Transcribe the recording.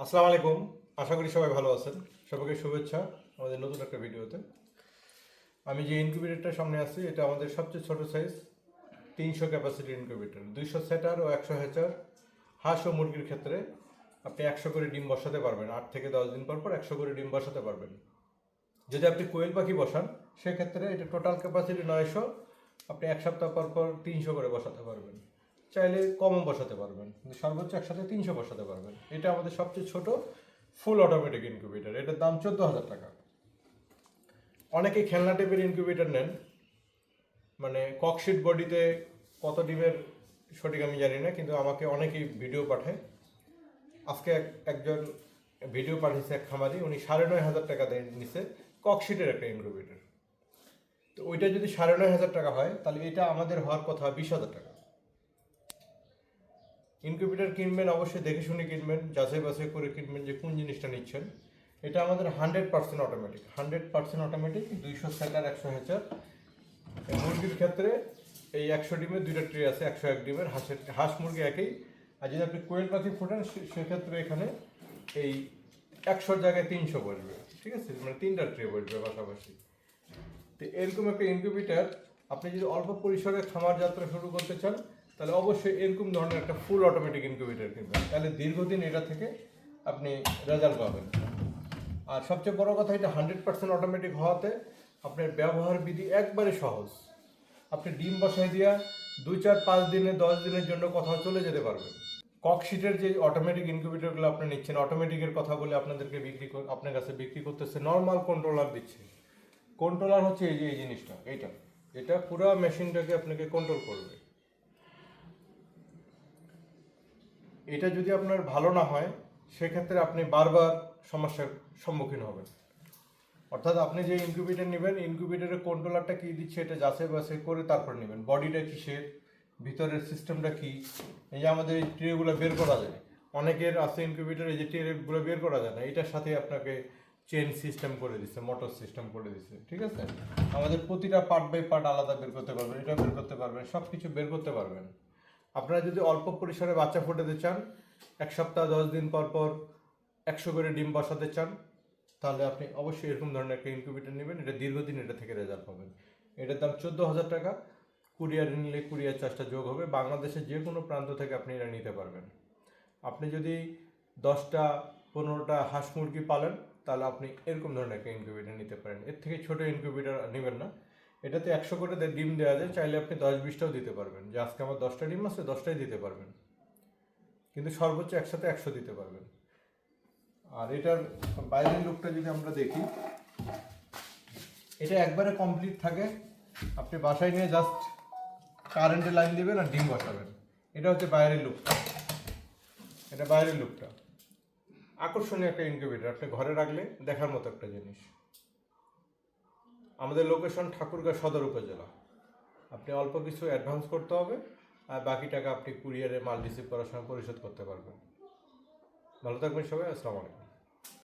আসসালামু আলাইকুম। আশা করি সবাই ভালো আছেন। সবাইকে শুভেচ্ছা আমাদের নতুন একটা ভিডিওতে। আমি যে ইনকিউবেটরটা সামনে আছি এটা আমাদের সবচেয়ে ছোট সাইজ 300 ক্যাপাসিটির ইনকিউবেটর। 200 সেটার ও 100 হ্যাচার হাঁস ও মুরগির ক্ষেত্রে আপনি 100 করে ডিম বসাতে পারবেন। 8 থেকে 10 দিন পর পর 100 করে ডিম বসাতে পারবেন। যদি আপনি কোয়েল পাখি বসান সেক্ষেত্রে এটা টোটাল ক্যাপাসিটি 900, আপনি এক সপ্তাহ পর পর 300 করে বসাতে পারবেন। চাইলে কমও বসাতে পারবেন, কিন্তু সর্বোচ্চ একসাথে 300 বসাতে পারবেন। এটা আমাদের সবচেয়ে ছোট ফুল অটোমেটিক ইনকিউবেটর। এটার দাম 14,000 টাকা। অনেকেই খেলনা টাইপের ইনকিউবেটর নেন, মানে ককশিট বডিতে কত ডিমের সঠিক আমি জানি না, কিন্তু আমাকে অনেকেই ভিডিও পাঠায়। আজকে একজন ভিডিও পাঠিয়েছে এক খামারি, উনি 9,500 টাকা দিয়ে নিছে ককশিটের একটা ইনকিউবেটর। তো ওইটা যদি 9,500 টাকা হয় তাহলে এটা আমাদের হওয়ার কথা 20,000 টাকা। ইনকিউবেটর কিনবেন অবশ্যই দেখে শুনে কিনবেন, যাচাই বাছাই করে কিনবেন যে কোন জিনিসটা নিচ্ছেন। এটা আমাদের 100% অটোমেটিক, 100% অটোমেটিক, 200 সেটার 100 হ্যাচার। মুরগির ক্ষেত্রে এই 100 ডিমের 2টা ট্রে আছে, 101 ডিমের। হাঁস মুরগি একই। আর যদি আপনি কোয়েল পাখি ফোটান সেক্ষেত্রে এখানে এই 100 জায়গায় 300 বসবে, ঠিক আছে, মানে 3টা ট্রে বসবে পাশাপাশি। তো এরকম একটা ইনকিউবেটর আপনি যদি অল্প পরিসরে খামার যাত্রা শুরু করতে চান তাহলে অবশ্যই এরকম ধরনের একটা ফুল অটোমেটিক ইনকিউবেটর কিনবেন, তাহলে দীর্ঘদিন এটা থেকে আপনি রেজাল্ট পাবেন। আর সবচেয়ে বড় কথা, এটা 100% অটোমেটিক হওয়াতে আপনার ব্যবহার বিধি একবারে সহজ। আপনি ডিম বসাই দিয়া 2, 4, 5 দিনে 10 দিনের জন্য কোথাও চলে যেতে পারবেন। ককশিটের যে অটোমেটিক ইনকিউবেটরগুলো আপনি নিচ্ছেন, অটোমেটিকের কথা বলে আপনাদেরকে আপনার কাছে বিক্রি করতেছে নর্মাল কন্ট্রোলার দিচ্ছে। কন্ট্রোলার হচ্ছে এই যে এই জিনিসটা, এটা পুরো মেশিনটাকে আপনাকে কন্ট্রোল করবে। এটা যদি আপনার ভালো না হয় সেক্ষেত্রে আপনি বারবার সমস্যার সম্মুখীন হবেন। অর্থাৎ আপনি যে ইনকিউবেটর নেবেন, ইনকিউবেটরের কন্ট্রোলারটা কী দিচ্ছে এটা যাচাই বাছাই করে তারপর নেবেন। বডিটা কিসের, ভিতরের সিস্টেমটা কী। এই যে আমাদের এই ট্রেগুলো বের করা যায়, অনেকের আছে ইনকিউবেটর এই যে ট্রেগুলো বের করা যায় না, এটার সাথে আপনাকে চেন সিস্টেম করে দিচ্ছে, মোটর সিস্টেম করে দিচ্ছে, ঠিক আছে। আমাদের প্রতিটা পার্ট বাই পার্ট আলাদা বের করতে পারবেন, এটা বের করতে পারবেন, সব কিছু বের করতে পারবেন। আপনারা যদি অল্প পরিসরে বাচ্চা ফোটাতে চান, 1 সপ্তাহ 10 দিন পর পর 100 করে ডিম বসাতে চান, তাহলে আপনি অবশ্যই এরকম ধরনের একটা ইনকিউবেটর নেবেন। এটা দীর্ঘদিন এটা থেকে রেজাল্ট পাবেন। এটার দাম 14,000 টাকা। কুরিয়ারে নিলে কুরিয়ার চার্জটা যোগ হবে। বাংলাদেশের যে কোনো প্রান্ত থেকে আপনি এটা নিতে পারবেন। আপনি যদি 10টা 15টা হাঁস মুরগি পালেন তাহলে আপনি এরকম ধরনের একটা ইনকিউবেটর নিতে পারেন। এর থেকে ছোট ইনকিউবেটর নেবেন না। এটাতে 100 করে ডিম দেওয়া যায়, চাইলে আপনি 10-20টাও দিতে পারবেন। যে আজকে আমার 10টা ডিম আছে, 10টাই দিতে পারবেন, কিন্তু সর্বোচ্চ একসাথে 100 দিতে পারবেন। আর এটার বাইরের লুকটা যদি আমরা দেখি, এটা একবারে কমপ্লিট থাকে। আপনি বাসায় নিয়ে জাস্ট কারেন্টের লাইন দিবেন আর ডিম বসাবেন। এটা হচ্ছে বাইরের লুকটা। এটা বাইরের লুকটা আকর্ষণীয় একটা ইনকিউবেটর, আপনি ঘরে রাখলে দেখার মতো একটা জিনিস। আমাদের লোকেশন ঠাকুরগাঁও সদর উপজেলা। আপনি অল্প কিছু অ্যাডভান্স করতে হবে, আর বাকি টাকা আপনি কুরিয়ারে মাল রিসিভ করার সময় পরিশোধ করতে পারবেন। ভালো থাকবেন সবাই। আসসালামু আলাইকুম।